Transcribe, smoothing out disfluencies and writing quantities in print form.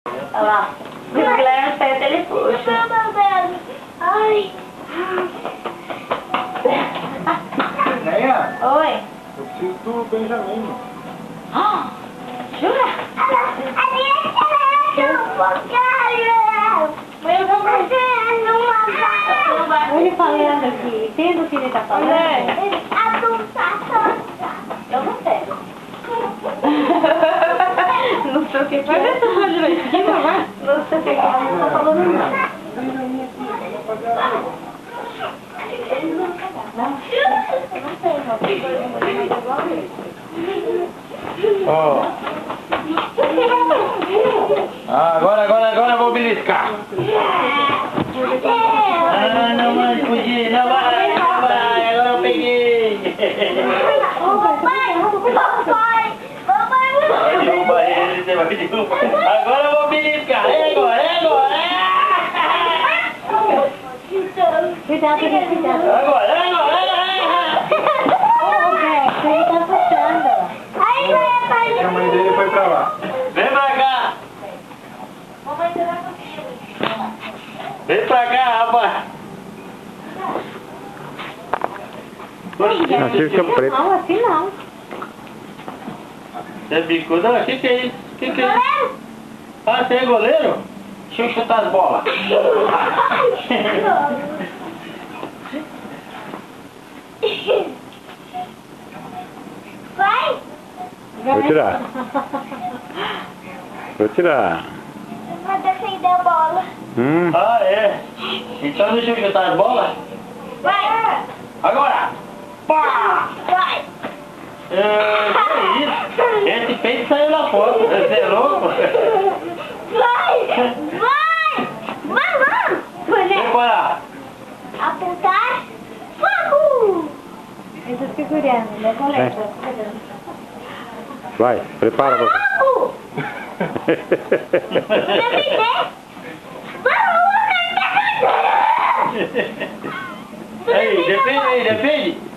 Olha lá. O Guilherme saiu dele puxa. Ai. Neia, Oi. eu preciso do Benjamin. Ah, jura? Ele falando aqui, entendo o que ele tá falando? Eu não sei. Não sei o que é. Vai ver se pode ler aqui, vai? Não sei o que é, mas não tá falando nada. Ó. Agora eu vou beliscar. Ah, não vai fugir, não vai, agora eu peguei. Vai derrubar ele, você vai derrubar. Agora eu vou beliscar, é agora. Cuidado, cuidado. Agora. Ele tá assustando. A mãe dele foi pra lá. Vem pra cá. Vem pra cá, rapaz. Achei que é preto. Não, assim não. Você é bicudo? O que é isso? Que é isso? Ah, você é goleiro? Deixa eu chutar as bolas. Vai! Vou tirar. Vou tirar. Vai defender a bola. Ah, é? Então deixa eu chutar as bolas. Vai! Agora! Pá! Vai! Que isso? Esse peito saiu na foto. Você é louco? Vai! Vai! Vai! Prepara. Apontar. Fogo! Eu tô segurando, né, colega? Vai, prepara você. Fogo! Defender! Vamos! Aí, defende.